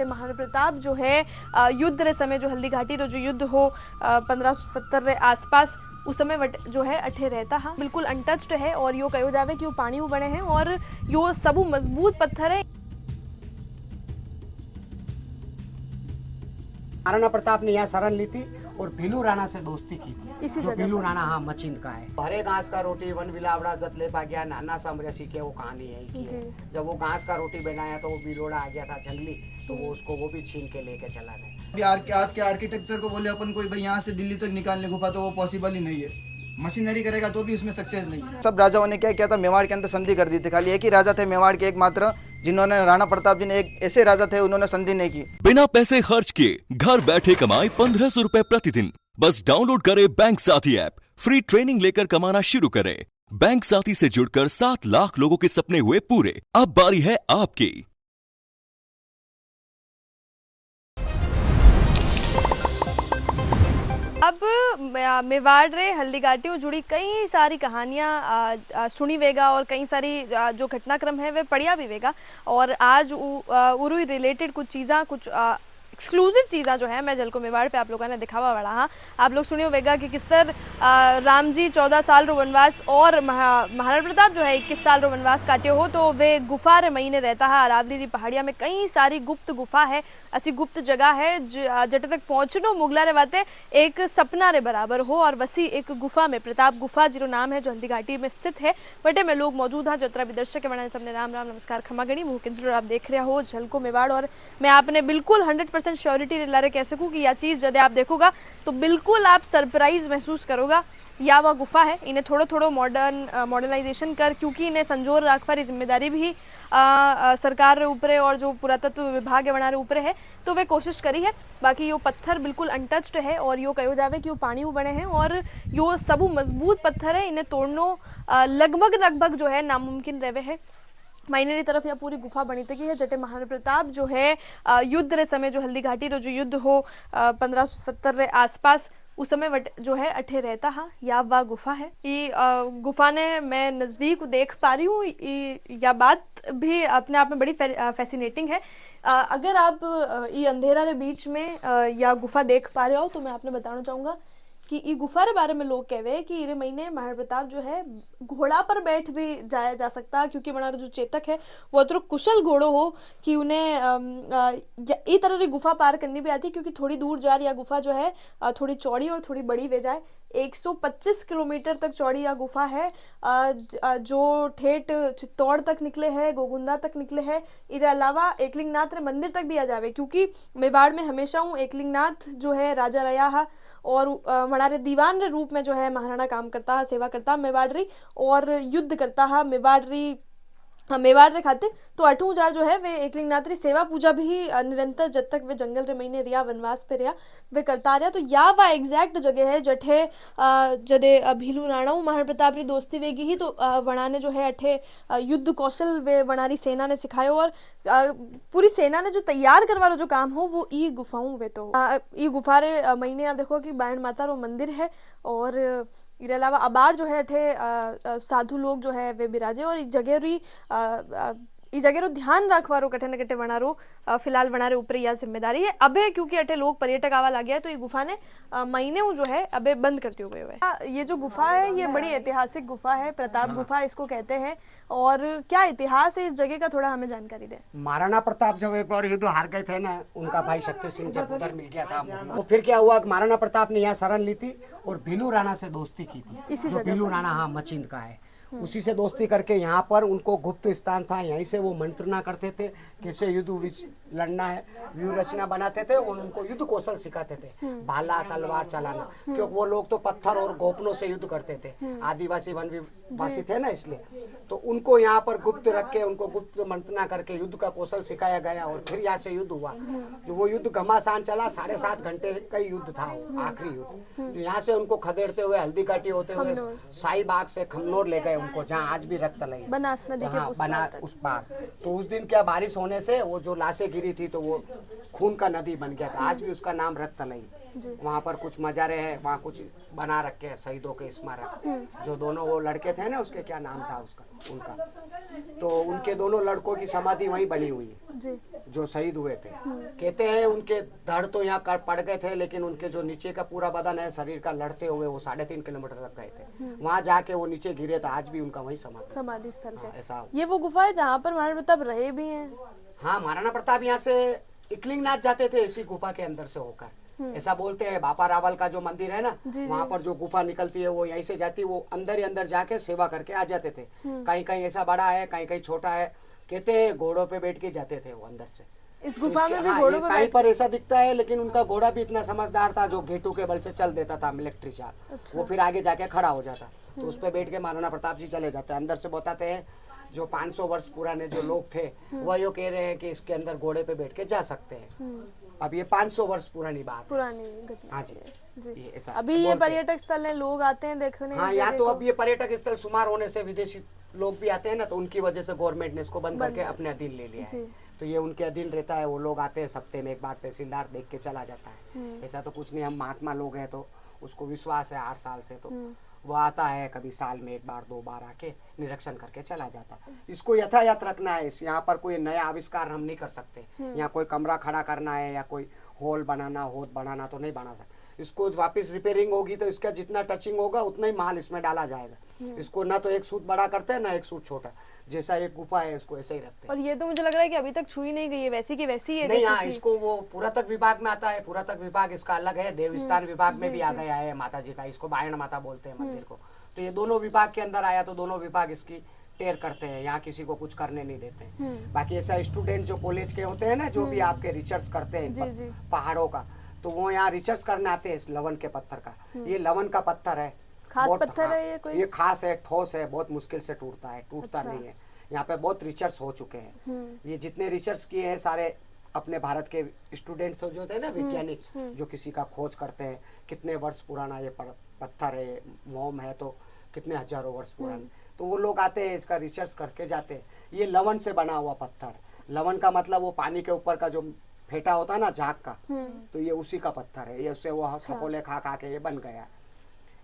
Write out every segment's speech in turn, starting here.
महाराणा प्रताप जो है युद्ध रे समय जो हल्दी घाटी रो जो युद्ध हो 1570 रे आसपास उस समय वट जो है अठे रहता हा बिल्कुल अनटच्ड है और यो कहो जावे कि वो पानी बने हैं और यो सबू मजबूत पत्थर है। महाराणा प्रताप ने यहाँ शरण ली थी और भीलू राणा से दोस्ती की थी। इसी जो जगह भीलू राणा हाँ मचिंद का है। हरे घास का रोटी वन बिलावड़ा जतले पा गया नाना सामरिया सीखे वो कहानी है इनकी है। जब वो घास का रोटी बनाया तो वो बिलोड़ा आ गया था जंगली तो वो उसको वो भी छीन के लेके चला गया। आज के आर्किटेक्चर को बोले अपन कोई भाई यहाँ से दिल्ली तक निकालने गुफा तो वो पॉसिबल ही नहीं है। मशीनरी करेगा तो भी उसमें सक्सेस नहीं है। सब राजाओं ने क्या किया था, मेवाड़ के अंदर संधि कर दी थी। खाली एक ही राजा थे मेवाड़ के एकमात्र जिन्होंने, राणा प्रताप जी ने, एक ऐसे राजा थे उन्होंने संधि नहीं की। बिना पैसे खर्च किए घर बैठे कमाए 1500 रुपए प्रतिदिन। बस डाउनलोड करें बैंक साथी ऐप, फ्री ट्रेनिंग लेकर कमाना शुरू करें। बैंक साथी से जुड़कर 7 लाख लोगों के सपने हुए पूरे। अब बारी है आपकी। अब मेवाड़ रे हल्दी घाटी जुड़ी कई सारी कहानियाँ सुनी वेगा और कई सारी जो घटनाक्रम है वे पढ़िया भी वेगा और आज उरू रिलेटेड कुछ चीज़ा कुछ एक्सक्लूसिव चीज़ा जो है मैं जल को मेवाड़ पे आप लोगों ने दिखावा वाला हाँ। आप लोग सुनियो वेगा कि किस तरह राम जी 14 साल रो वनवास और महाराणा प्रताप जो है 21 साल रो वनवास काटियो हो तो वे गुफा रे महीने रहता है। अरावली री पहाड़िया में कई सारी गुप्त गुफा है, ऐसी गुप्त जगह है जट तक पहुँचनो मुगला रे बाते एक सपना रे बराबर हो और वसी एक गुफा में प्रताप गुफा जीरो नाम है जो हल्दी घाटी में स्थित है। बटे में लोग मौजूद हैं, जतरा भी दर्शक के बनाने सबने राम राम नमस्कार खमा गणी मुँह किंजल आप देख रहे हो झलको मेवाड़ और मैं आपने बिल्कुल 100% श्योरिटी लारे कह सकूँ कि यह चीज़ जब आप देखोगा तो बिल्कुल आप सरप्राइज महसूस करोगा। या वह गुफा है इन्हें थोड़ो थोड़ो मॉडर्नाइजेशन कर क्योंकि इन्हें संजोर रखवारी जिम्मेदारी भी सरकार रे ऊपर और जो पुरातत्व विभाग है बना रे ऊपर है तो वे कोशिश करी है। बाकी यो पत्थर बिल्कुल अनटच्ड है और यो कहो जावे कि वो पानी बने हैं और यो सबू मजबूत पत्थर है, इन्हें तोड़नो लगभग जो है नामुमकिन रहे है। मायने तरफ यह पूरी गुफा बनी थी है जटे महाराणा प्रताप जो है युद्ध रे समय जो हल्दी घाटी रो जो युद्ध हो 1570 रे आसपास उस समय वट जो है अठे रहता हा या वह गुफा है। ये गुफा ने मैं नज़दीक देख पा रही हूँ, यह बात भी अपने आप में बड़ी फैसिनेटिंग है। अगर आप ये अंधेरा रे बीच में या गुफा देख पा रहे हो तो मैं आपने बताना चाहूँगा कि ये गुफा रे बारे में लोग कहवे कि इरे महीने महाराणा प्रताप जो है घोड़ा पर बैठ भी जाया जा सकता क्योंकि हमारा जो चेतक है वो अतरो कुशल घोड़ो हो कि उन्हें इस तरह की गुफा पार करनी भी आती क्योंकि थोड़ी दूर जा रही गुफा जो है थोड़ी चौड़ी और थोड़ी बड़ी वे जाए। 125 किलोमीटर तक चौड़ी यह गुफा है जो ठेठ चित्तौड़ तक निकले है, गोगुंदा तक निकले है। इसके अलावा एकलिंगनाथ रे मंदिर तक भी आ जावे क्योंकि मेवाड़ में हमेशा हूँ एकलिंगनाथ जो है राजा रहा है और हमारे दीवान रे रूप में जो है महाराणा काम करता है, सेवा करता है मेवाड़री और युद्ध करता है मेवाड़री मेवाड़ रे खातिर। तो 8,000 जो है वे एकलिंगनाथ री सेवा पूजा भी निरंतर जब तक वे जंगल रे महीने रिया वनवास पे रिया वे करता रहा। तो या वह एग्जैक्ट जगह है जठे जदे भीलू राणा महाराणा प्रताप री दोस्ती वेगी ही तो वणा ने जो है अठे युद्ध कौशल वे वणारी सेना ने सिखायो और पूरी सेना ने जो तैयार करवा जो काम हो वो ई गुफाओं वे तो ई गुफा रे महीने आप देखो कि बाण माता रो मंदिर है और इसके अलावा अबार जो है अठे साधु लोग जो है वे बिराजे और इस जगह री इस जगह रो ध्यान रखवारो कटे न कटे वनारो फिलहाल वनारे ऊपर यह जिम्मेदारी है। अबे क्योंकि अटे लोग पर्यटक आवा लग गया तो ये गुफा ने महीने जो है अबे बंद करते हुए हुए। ये जो गुफा है ये बड़ी ऐतिहासिक गुफा है, प्रताप गुफा इसको कहते हैं। और क्या इतिहास है इस जगह का थोड़ा हमें जानकारी दे। महाराणा प्रताप जब एक बार युद्ध हार गए थे ना, उनका भाई शक्ति सिंह जब उधर मिल गया था तो फिर क्या हुआ कि महाराणा प्रताप ने यहाँ शरण ली थी और भीलू राणा से दोस्ती की थी। जो भीलू राणा हाँ मचिंद का है उसी से दोस्ती करके यहाँ पर उनको गुप्त स्थान था, यहीं से वो मंत्रणा करते थे, कैसे युद्ध लड़ना है, व्यूह रचना बनाते थे और उनको युद्ध कौशल सिखाते थे, भाला तलवार चलाना। क्योंकि वो लोग तो पत्थर और गोपनों से युद्ध करते थे, आदिवासी वनवासी थे ना, इसलिए तो उनको यहाँ पर गुप्त रख के उनको गुप्त मंत्रणा करके युद्ध का कौशल सिखाया गया और फिर यहाँ से युद्ध हुआ। जो वो युद्ध घमासान चला, 7.5 घंटे का युद्ध था, आखिरी युद्ध। यहाँ से उनको खदेड़ते हुए हल्दी घाटी होते हुए शाही बाग से खमनोर ले गए उनको, जहाँ आज भी रक्त लगी बनास नदी के उस पार। तो उस दिन क्या बारिश होने से वो जो लाशें गिरी थी तो वो खून का नदी बन गया था, आज भी उसका नाम रक्त लगी। वहाँ पर कुछ मजारे हैं, वहाँ कुछ बना रखे हैं शहीदों के स्मारक। जो दोनों वो लड़के थे ना, उसके क्या नाम था उसका, उनका, तो उनके दोनों लड़कों की समाधि वहीं बनी हुई है जी जो शहीद हुए थे। कहते हैं उनके धड़ तो यहाँ पड़ गए थे, लेकिन उनके जो नीचे का पूरा बदन है शरीर का, लड़ते हुए वो 3.5 किलोमीटर तक गए थे। वहाँ जाके वो नीचे गिरे तो आज भी उनका वही समाधि स्थल हाँ, है। ऐसा। ये वो गुफा है जहाँ पर महाराणा प्रताप रहे भी हैं। हाँ, महाराणा प्रताप यहाँ से इकलिंगनाथ जाते थे इसी गुफा के अंदर से होकर। ऐसा बोलते हैं। बापा रावल का जो मंदिर है ना, वहाँ पर जो गुफा निकलती है वो यहीं से जाती है, वो अंदर ही अंदर जाके सेवा करके आ जाते थे। कहीं कहीं ऐसा बड़ा है, कहीं कहीं छोटा है। कहते हैं घोड़ों पे बैठ के जाते थे वो अंदर से। इस गुफा में भी हाँ, घोड़ों ये पे कहीं पर ऐसा दिखता है, लेकिन उनका घोड़ा भी इतना समझदार था जो घेटू के बल से चल देता था, मिलिट्री चाल। वो फिर आगे जाके खड़ा हो जाता, तो उस पर बैठ के महाराणा प्रताप जी चले जाते। अंदर से बताते हैं जो 500 वर्ष पुराने जो लोग थे वह यो कह रहे हैं कि इसके अंदर घोड़े पे बैठ के जा सकते हैं। अब ये 500 वर्ष पुरानी बात है। पुरानी घटना। हाँ जी, ये ऐसा अभी ये पर्यटक स्थल है, लोग आते हैं देखने। हाँ, यहाँ तो अब ये पर्यटक स्थल शुमार होने से विदेशी लोग भी आते हैं ना, तो उनकी वजह से गवर्नमेंट ने इसको बंद करके अपने अधीन ले लिया है। तो ये उनके अधीन रहता है। वो लोग आते हैं हफ्ते में एक बार, तहसीलदार देख के चला जाता है। ऐसा तो कुछ नहीं, हम महात्मा लोग हैं तो उसको विश्वास है 8 साल से, तो वो आता है कभी साल में 1 बार 2 बार आके निरीक्षण करके चला जाता है। इसको यथायथ रखना है। इस यहाँ पर कोई नया आविष्कार हम नहीं कर सकते। यहाँ कोई कमरा खड़ा करना है या कोई हॉल बनाना, होद बनाना तो नहीं बना सकते। इसको वापस रिपेयरिंग होगी तो इसका जितना टचिंग होगा उतना ही माल इसमें डाला जाएगा। इसको ना तो एक सूत बड़ा करते हैं ना एक सूत छोटा। जैसा एक गुफा है इसको ऐसे ही रखते हैं। और ये तो मुझे लग रहा है कि अभी तक छुई नहीं गई है, वैसी की वैसी है। नहीं, हाँ, इसको वो पुरातत्व विभाग में आता है। पुरातत्व विभाग इसका अलग है, देवस्थान विभाग में भी आ गया है माता जी का। इसको बायण माता बोलते हैं मंदिर को। तो ये दोनों विभाग के अंदर आया, तो दोनों विभाग इसकी टेयर करते हैं। यहाँ किसी को कुछ करने नहीं देते हैं। बाकी ऐसा स्टूडेंट जो कॉलेज के होते हैं ना, जो भी आपके रिसर्च करते हैं पहाड़ों का, तो वो यहाँ रिसर्च करने आते हैं इस लवन के पत्थर का। ये लवन का पत्थर है, खास बहुत- पत्थर हाँ, है ये कोई? ये खास है, ठोस है, बहुत मुश्किल से टूटता है, टूटता नहीं है। यहाँ पे बहुत रिसर्च हो चुके हैं। ये जितने रिसर्च किए हैं सारे अपने भारत के स्टूडेंट तो जो थे ना, वैज्ञानिक जो किसी का खोज करते हैं, कितने वर्ष पुराना ये पत्थर है, मोम है तो कितने हजारों वर्ष पुराने, तो वो लोग आते हैं इसका रिसर्च करके जाते हैं। ये लवन से बना हुआ पत्थर। लवन का मतलब वो पानी के ऊपर का जो फेटा होता है ना झाग का, तो ये उसी का पत्थर है। ये उससे वो सपोले खा खा के ये बन गया।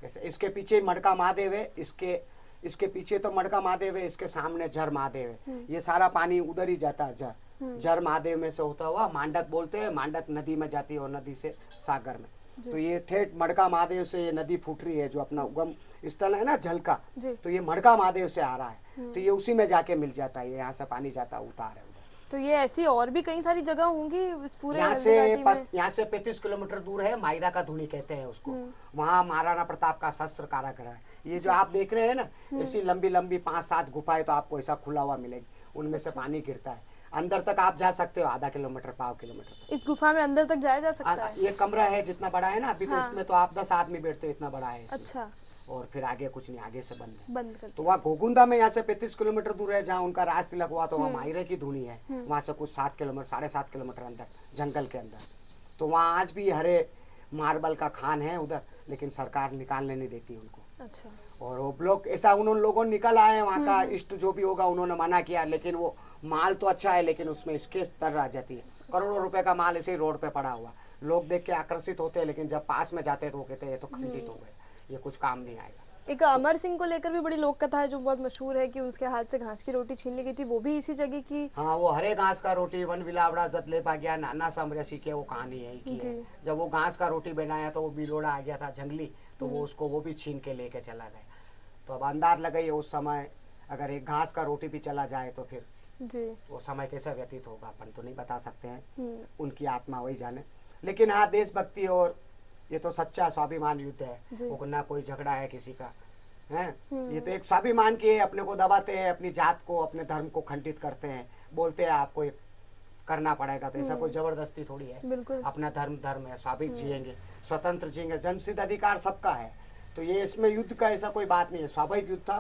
ऐसे इसके पीछे मड़का महादेव है, इसके पीछे तो मड़का महादेव है, इसके सामने जर महादेव है। ये सारा पानी उधर ही जाता है। जर महादेव में से होता हुआ मांडक बोलते हैं, मांडक नदी में जाती है और नदी से सागर में। तो ये ठेठ मड़का महादेव से ये नदी फूट रही है, जो अपना उगम स्थल है ना जल का, तो ये मड़का महादेव से आ रहा है। तो ये उसी में जाके मिल जाता है। यहाँ से पानी जाता है, उतार है उधर। तो ये ऐसी और भी कई सारी जगह होंगी इस पूरे यहाँ हल्दी घाटी में? से 35 किलोमीटर दूर है, मायरा का धुनी कहते हैं उसको। वहाँ महाराणा प्रताप का शस्त्र कारागृह है। ये जो आप देख रहे हैं ना, ऐसी लंबी लंबी 5-7 गुफाएं तो आपको ऐसा खुला हुआ मिलेगी। उनमें से पानी गिरता है, अंदर तक आप जा सकते हो, आधा किलोमीटर 1.5 किलोमीटर तक। इस गुफा में अंदर तक जाया जा सकता है? ये कमरा है जितना बड़ा है ना, अभी तो इसमें तो आप 10 आदमी बैठते हो, इतना बड़ा है इसमें। अच्छा, और फिर आगे कुछ नहीं, आगे से बंद है। बंद कर तो वहाँ गोगुंदा में यहाँ से 35 किलोमीटर दूर है, जहाँ उनका राज तिलक हुआ, तो वहाँ मायरे की धुनी है। वहाँ से कुछ 7 किलोमीटर 7.5 किलोमीटर अंदर जंगल के अंदर। तो वहाँ आज भी हरे मार्बल का खान है उधर, लेकिन सरकार निकालने नहीं देती उनको। अच्छा, और वो लोग ऐसा उन्होंने लोगों निकल आए, वहाँ का इष्ट जो भी होगा उन्होंने मना किया, लेकिन वो माल तो अच्छा है, लेकिन उसमें इसके तर आ जाती है। करोड़ों रुपए का माल ऐसे ही रोड पे पड़ा हुआ, लोग देख के आकर्षित होते हैं, लेकिन जब पास में जाते हैं तो वो कहते हैं ये तो खंडित हो गए, ये कुछ काम नहीं आएगा। एक अमर सिंह को लेकर भी बड़ी लोक कथा है जो बहुत मशहूर है कि उसके हाथ से घास की रोटी छीन ली गई थी, वो भी इसी जगह की। हाँ, वो हरे घास का रोटी वन विलावड़ा जतले पा गया नाना समरसी के, वो कहानी है की है। जब वो घास का रोटी बनाया तो वो बिलोड़ा आ गया था जंगली, तो वो उसको वो भी छीन के लेके चला गया। तो अब अंदाज लगाइए उस समय अगर एक घास का रोटी भी चला जाए तो फिर जी वो समय कैसा व्यतीत होगा, अपन तो नहीं बता सकते हैं, उनकी आत्मा वही जाने। लेकिन हाँ, देशभक्ति और ये तो सच्चा स्वाभिमान युद्ध है, वो ना कोई झगड़ा है किसी का है। ये तो एक स्वाभिमान की है, अपने को दबाते हैं, अपनी जात को, अपने धर्म को खंडित करते हैं, बोलते हैं आपको ये करना पड़ेगा। तो ऐसा कोई जबरदस्ती थोड़ी है, बिल्कुल। अपना धर्म है, स्वाभाविक जिएंगे, स्वतंत्र जिएंगे, जन्मसिद्ध अधिकार सबका है। तो ये इसमें युद्ध का ऐसा कोई बात नहीं है, स्वाभाविक युद्ध था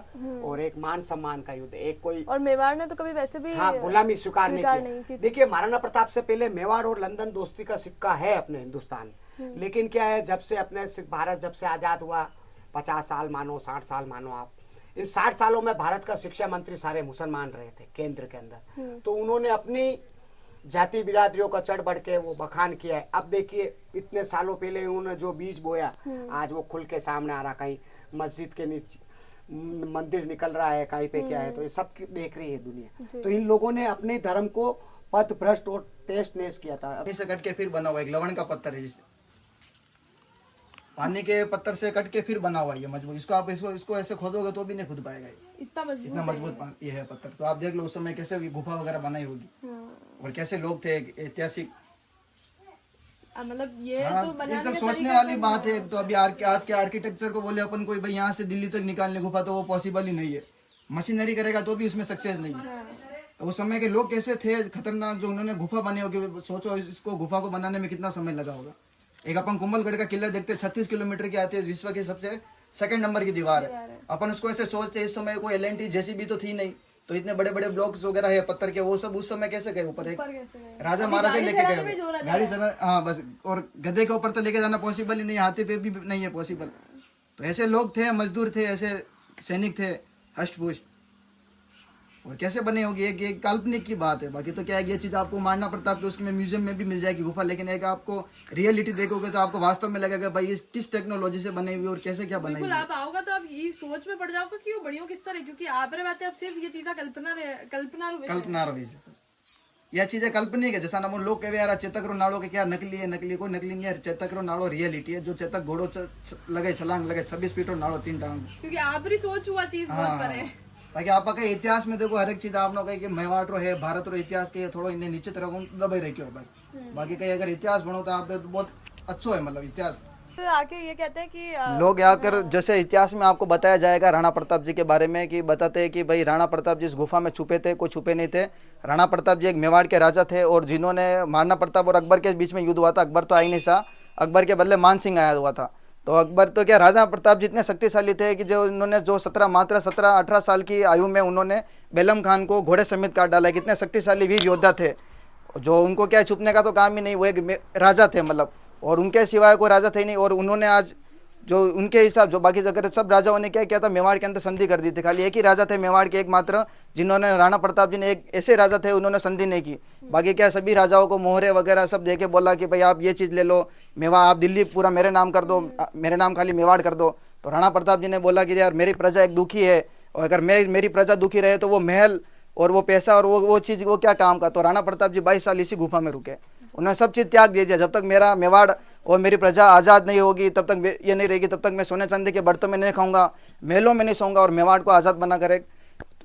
और एक मान सम्मान का युद्ध। एक कोई और मेवाड़ ने तो कभी वैसे भी हाँ गुलामी स्वीकार नहीं नहीं की। की। देखिए, महाराणा प्रताप से पहले मेवाड़ और लंदन दोस्ती का सिक्का है अपने हिंदुस्तान में, लेकिन क्या है, जब से अपने भारत जब से आजाद हुआ, 50 साल मानो, 60 साल मानो आप, इन 60 सालों में भारत का शिक्षा मंत्री सारे मुसलमान रहे थे केंद्र के अंदर। तो उन्होंने अपनी जाति बिरादरियों का चढ़ बढ़ के वो बखान किया है। अब देखिए इतने सालों पहले उन्होंने जो बीज बोया आज वो खुल के सामने आ रहा, कहीं मस्जिद के नीचे मंदिर निकल रहा है, कहीं पे क्या है, तो ये सब देख रही है दुनिया। तो इन लोगों ने अपने धर्म को पथ भ्रष्ट और टेस्ट नेस किया था। पानी से कट के फिर बना हुआ एक लवण का पत्थर है, जिससे पानी के पत्थर से कट के फिर बना हुआ ये मजबूत। इसको आप इसको ऐसे खोदोगे तो भी नहीं खुद पाएगा ये, इतना मजबूत ये है पत्थर। तो आप देख लो उस समय कैसे गुफा वगैरह बनाई होगी और कैसे लोग थे ऐतिहासिक। मतलब ये हाँ, तो बनाने एकदम का सोचने तरीका वाली बात है। तो अभी आज के आर्किटेक्चर को बोले अपन कोई भाई यहाँ से दिल्ली तक निकालने गुफा, तो वो पॉसिबल ही नहीं है। मशीनरी करेगा तो भी उसमें सक्सेस नहीं है। उस समय के लोग कैसे थे खतरनाक, जो उन्होंने गुफा बनी होगी। सोचो इसको गुफा को बनाने में कितना समय लगा होगा। एक अपन कुंभलगढ़ का किला देखते 36 किलोमीटर की आती है, विश्व की सबसे सेकंड नंबर की दीवार है। अपन उसको ऐसे सोचते इस समय कोई LNT जेसीबी तो थी नहीं, तो इतने बड़े बड़े ब्लॉक्स वगैरह है पत्थर के, वो सब उस समय कैसे गए ऊपर? एक राजा महाराजा लेके गए गाड़ी चला, हाँ बस। और गधे के ऊपर तो लेके जाना पॉसिबल ही नहीं, हाथी पे भी नहीं है पॉसिबल। तो ऐसे लोग थे, मजदूर थे, ऐसे सैनिक थे हष्टपुष्ट। और कैसे बने होगी, एक काल्पनिक की बात है। बाकी तो क्या है, ये चीज आपको मारना प्रताप के उसमें म्यूजियम में भी मिल जाएगी गुफा, लेकिन एक आपको रियलिटी देखोगे तो आपको वास्तव में लगेगा भाई ये किस टेक्नोलॉजी से बनी हुई और कैसे क्या बनी हुई। बिल्कुल, आप आओगे तो आप ये सोच में पड़ जाओगे कि वो बढ़ियों किस तरह, क्योंकि आप रे बातें अब सिर्फ ये चीजें कल्पना रही यह चीजें काल्पनिक है। जैसा ना लोग कहे यार चेतक नाड़ो के क्या नकली है, नकली कोई नकली नहीं है। चेतक नाड़ो रियलिटी है। जो चेतक घोड़ो लगे छलांग लगे 26 फीट और नाड़ो 3 टांग, क्योंकि आप ही सोच हुआ चीज बहुत पर है। बाकी आप कहीं इतिहास में देखो हर एक चीज आपने कही कि मेवाड़ रो है, भारत रो इतिहास के थोड़ा इन्हें नीचे तरह दबाई रखी हो बस। बाकी कहीं अगर इतिहास बनो तो आप बहुत अच्छा है, मतलब इतिहास। तो आके ये कहते हैं कि लोग आकर जैसे इतिहास में आपको बताया जाएगा राणा प्रताप जी के बारे में, कि बताते हैं कि भाई राणा प्रताप जी इस गुफा में छुपे थे, कोई छुपे नहीं थे। राणा प्रताप जी एक मेवाड़ के राजा थे, और जिन्होंने महाराणा प्रताप और अकबर के बीच में युद्ध हुआ था। अकबर तो आ ही नहीं था, अकबर के बदले मान सिंह आया हुआ था। तो अकबर तो क्या, राजा प्रताप जी इतने शक्तिशाली थे कि जो इन्होंने जो 17-18 साल की आयु में उन्होंने बेलम खान को घोड़े समेत काट डाला। कितने शक्तिशाली वीर योद्धा थे, जो उनको क्या छुपने का तो काम ही नहीं, वो एक राजा थे मतलब, और उनके सिवाय कोई राजा थे ही नहीं। और उन्होंने आज जो उनके हिसाब जो बाकी अगर सब राजाओं ने क्या किया था, मेवाड़ के अंदर संधि कर दी थी। खाली एक ही राजा थे मेवाड़ के एकमात्र, जिन्होंने, राणा प्रताप जी ने, एक ऐसे राजा थे उन्होंने संधि नहीं की। बाकी क्या सभी राजाओं को मोहरे वगैरह सब देके बोला कि भाई आप ये चीज़ ले लो, मेवा आप दिल्ली पूरा मेरे नाम कर दो, मेरे नाम खाली मेवाड़ कर दो। तो राणा प्रताप जी ने बोला कि यार मेरी प्रजा एक दुखी है, और अगर मेरी प्रजा दुखी रहे तो वो महल और वो पैसा और वो चीज़ वो क्या काम का। तो राणा प्रताप जी 22 साल इसी गुफा में रुके। उन्होंने सब चीज़ त्याग दे दिया। जब तक मेरा मेवाड़ और मेरी प्रजा आज़ाद नहीं होगी, तब तक ये नहीं रहेगी, तब तक मैं सोने चांदी के बर्तन में नहीं खाऊंगा, महलों में नहीं सोऊंगा, और मेवाड़ को आज़ाद बना करे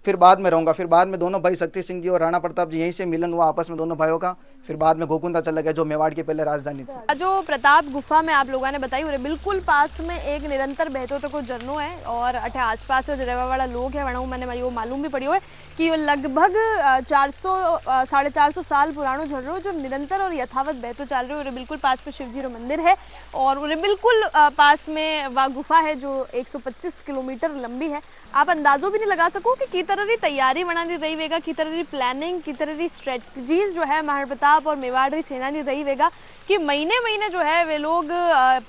फिर बाद में रहूंगा। फिर बाद में दोनों भाई शक्ति सिंह जी और राणा प्रताप जी यहीं से मिलन हुआ आपस में दोनों भाइयों का। फिर बाद में गोकुंदा चला गया, जो मेवाड़ की पहले राजधानी थी। जो प्रताप गुफा में आप लोगों ने बताई, उरे बिल्कुल पास में एक निरंतर बहतो तो झरनो है, और अठे आसपास जो रहने वाला लोग है वहाँ मैंने वो मालूम भी पड़ी हुई कि ये लगभग 450 साल पुरानो झरनो जो निरंतर और यथावत बहतो चल रही है। बिल्कुल पास में शिवजी रो मंदिर है, और उरे बिल्कुल पास में वह गुफा है जो 125 किलोमीटर लंबी है। आप अंदाजो भी नहीं लगा सको कि तरह की तैयारी बनानी रही वेगा, की तरह की प्लानिंग, की तरह की स्ट्रेटजीज जो है महाराणा प्रताप और मेवाड़ की सेना ने रही वेगा, कि महीने महीने जो है वे लोग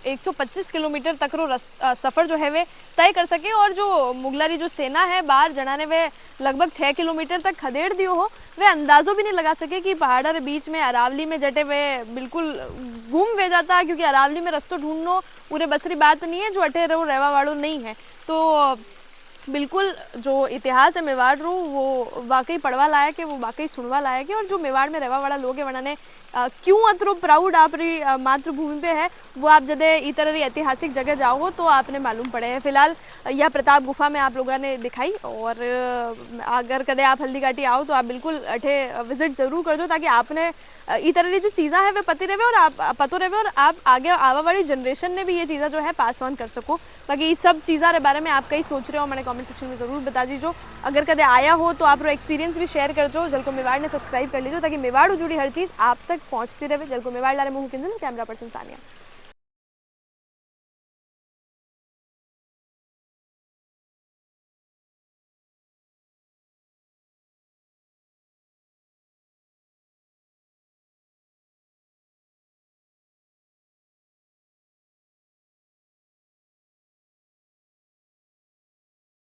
125 किलोमीटर तक रो सफ़र जो है वे तय कर सके। और जो मुगलरी जो सेना है बाहर जनाने वे लगभग 6 किलोमीटर तक खदेड़ दियो हो, वे अंदाजो भी नहीं लगा सके कि पहाड़ा के बीच में अरावली में जटे वे बिल्कुल गुम वे जाता, क्योंकि अरावली में रस्तो ढूंढनो पूरे बसरी बात नहीं है, जो अठे रो रहवा वालों नहीं है। तो बिल्कुल जो इतिहास है मेवाड़ रो वो वाकई पढ़वा लायक है, वो वाकई सुनवा लायक है। और जो मेवाड़ में रहवा वाला लोग है वनाने क्यों अतरो प्राउड आप री मातृभूमि पे है, वो आप जदे ई तरह ऐतिहासिक जगह जाओ हो तो आपने मालूम पड़े हैं। फिलहाल यह प्रताप गुफा में आप लोगों ने दिखाई, और अगर कदे आप हल्दी घाटी आओ तो आप बिल्कुल अठे विजिट ज़रूर कर दो, ताकि आपने ई तरह की जो चीज़ा है वे पती रहे और आप पतो रहे, और आप आगे आवा वाली जनरेशन ने भी ये चीज़ा जो है पास ऑन कर सको। बाकी इस सब चीज़ा के बारे में आप कहीं सोच रहे हो, मैंने कमेंट सेक्शन में ज़रूर बता दीजिए। अगर कदे आया हो तो आप एक्सपीरियंस भी शेयर कर दो, जलको मेवाड़ ने सब्सक्राइब कर लीजिए, ताकि मेवाड़ जुड़ी हर चीज़ आप तक पहुँचती रहे। जलको मेवाड़ लारे मुँह कैमरा पर्सन सानिया।